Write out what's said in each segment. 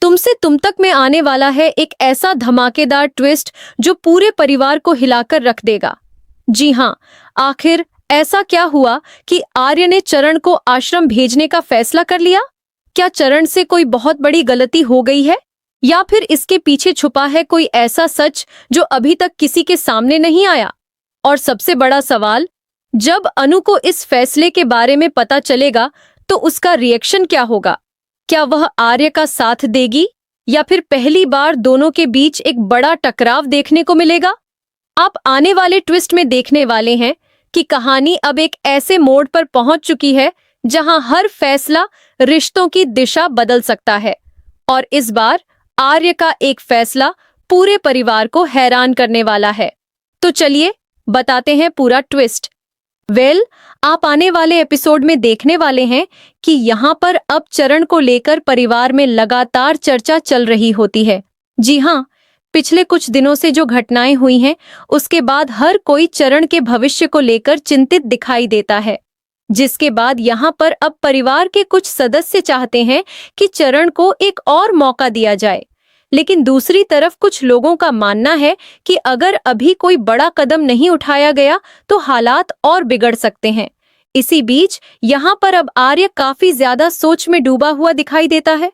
तुमसे तुम तक में आने वाला है एक ऐसा धमाकेदार ट्विस्ट जो पूरे परिवार को हिलाकर रख देगा। जी हाँ, आखिर ऐसा क्या हुआ कि आर्य ने चरण को आश्रम भेजने का फैसला कर लिया? क्या चरण से कोई बहुत बड़ी गलती हो गई है, या फिर इसके पीछे छुपा है कोई ऐसा सच जो अभी तक किसी के सामने नहीं आया? और सबसे बड़ा सवाल, जब अनु को इस फैसले के बारे में पता चलेगा तो उसका रिएक्शन क्या होगा? क्या वह आर्य का साथ देगी, या फिर पहली बार दोनों के बीच एक बड़ा टकराव देखने को मिलेगा? आप आने वाले ट्विस्ट में देखने वाले हैं कि कहानी अब एक ऐसे मोड़ पर पहुंच चुकी है जहां हर फैसला रिश्तों की दिशा बदल सकता है। और इस बार आर्य का एक फैसला पूरे परिवार को हैरान करने वाला है। तो चलिए बताते हैं पूरा ट्विस्ट। आप आने वाले एपिसोड में देखने वाले हैं कि यहाँ पर अब चरण को लेकर परिवार में लगातार चर्चा चल रही होती है। जी हाँ, पिछले कुछ दिनों से जो घटनाएं हुई हैं, उसके बाद हर कोई चरण के भविष्य को लेकर चिंतित दिखाई देता है, जिसके बाद यहाँ पर अब परिवार के कुछ सदस्य चाहते हैं कि चरण को एक और मौका दिया जाए। लेकिन दूसरी तरफ कुछ लोगों का मानना है कि अगर अभी कोई बड़ा कदम नहीं उठाया गया तो हालात और बिगड़ सकते हैं। इसी बीच यहाँ पर अब आर्य काफी ज्यादा सोच में डूबा हुआ दिखाई देता है।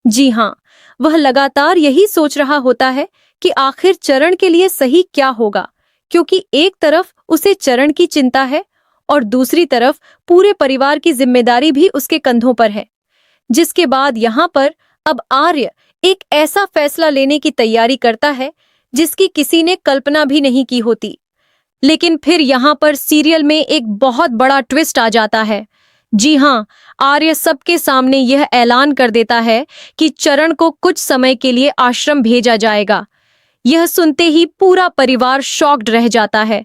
जी हाँ, वह लगातार यही सोच रहा होता है कि आखिर चरण के लिए सही क्या होगा, क्योंकि एक तरफ उसे चरण की चिंता है और दूसरी तरफ पूरे परिवार की जिम्मेदारी भी उसके कंधों पर है। जिसके बाद यहाँ पर अब आर्य एक ऐसा फैसला लेने की तैयारी करता है जिसकी किसी ने कल्पना भी नहीं की होती। लेकिन फिर यहाँ पर सीरियल में एक बहुत बड़ा ट्विस्ट आ जाता है। जी हाँ, आर्य सबके सामने यह ऐलान कर देता है कि चरण को कुछ समय के लिए आश्रम भेजा जाएगा। यह सुनते ही पूरा परिवार शॉक्ड रह जाता है।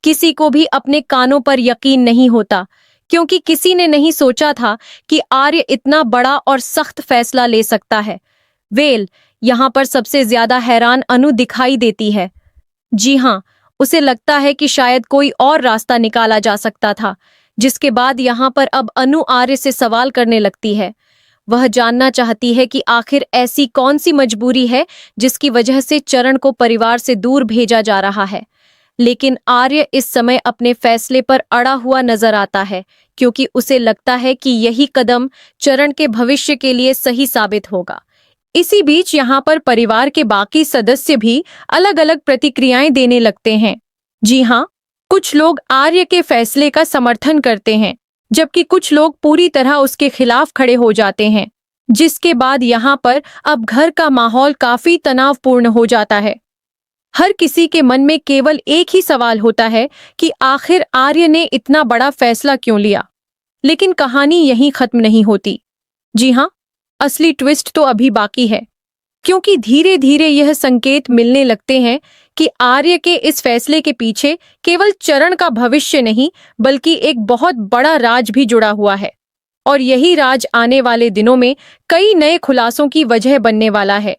किसी को भी अपने कानों पर यकीन नहीं होता, क्योंकि किसी ने नहीं सोचा था कि आर्य इतना बड़ा और सख्त फैसला ले सकता है। यहाँ पर सबसे ज्यादा हैरान अनु दिखाई देती है। जी हाँ, उसे लगता है कि शायद कोई और रास्ता निकाला जा सकता था। जिसके बाद यहाँ पर अब अनु आर्य से सवाल करने लगती है। वह जानना चाहती है कि आखिर ऐसी कौन सी मजबूरी है जिसकी वजह से चरण को परिवार से दूर भेजा जा रहा है। लेकिन आर्य इस समय अपने फैसले पर अड़ा हुआ नजर आता है, क्योंकि उसे लगता है कि यही कदम चरण के भविष्य के लिए सही साबित होगा। इसी बीच यहाँ पर परिवार के बाकी सदस्य भी अलग अलग प्रतिक्रियाएं देने लगते हैं। जी हाँ, कुछ लोग आर्य के फैसले का समर्थन करते हैं, जबकि कुछ लोग पूरी तरह उसके खिलाफ खड़े हो जाते हैं। जिसके बाद यहाँ पर अब घर का माहौल काफी तनावपूर्ण हो जाता है। हर किसी के मन में केवल एक ही सवाल होता है कि आखिर आर्य ने इतना बड़ा फैसला क्यों लिया। लेकिन कहानी यहीं खत्म नहीं होती। जी हाँ, असली ट्विस्ट तो अभी बाकी है, क्योंकि धीरे धीरे यह संकेत मिलने लगते हैं कि आर्य के इस फैसले के पीछे केवल चरण का भविष्य नहीं, बल्कि एक बहुत बड़ा राज भी जुड़ा हुआ है। और यही राज आने वाले दिनों में कई नए खुलासों की वजह बनने वाला है।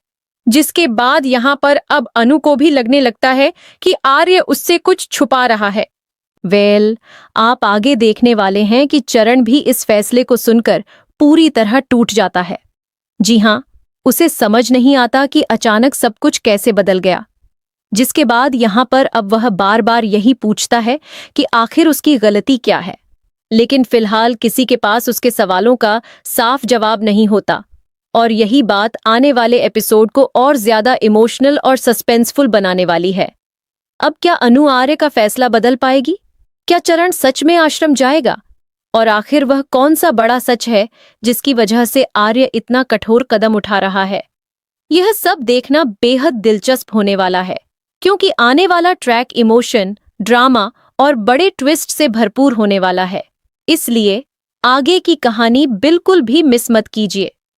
जिसके बाद यहाँ पर अब अनु को भी लगने लगता है कि आर्य उससे कुछ छुपा रहा है। आप आगे देखने वाले हैं कि चरण भी इस फैसले को सुनकर पूरी तरह टूट जाता है। जी हाँ, उसे समझ नहीं आता कि अचानक सब कुछ कैसे बदल गया। जिसके बाद यहाँ पर अब वह बार बार यही पूछता है कि आखिर उसकी गलती क्या है। लेकिन फिलहाल किसी के पास उसके सवालों का साफ जवाब नहीं होता। और यही बात आने वाले एपिसोड को और ज्यादा इमोशनल और सस्पेंसफुल बनाने वाली है। अब क्या अनु आर्य का फैसला बदल पाएगी? क्या चरण सच में आश्रम जाएगा? और आखिर वह कौन सा बड़ा सच है जिसकी वजह से आर्य इतना कठोर कदम उठा रहा है? यह सब देखना बेहद दिलचस्प होने वाला है, क्योंकि आने वाला ट्रैक इमोशन, ड्रामा और बड़े ट्विस्ट से भरपूर होने वाला है। इसलिए आगे की कहानी बिल्कुल भी मिस मत कीजिए।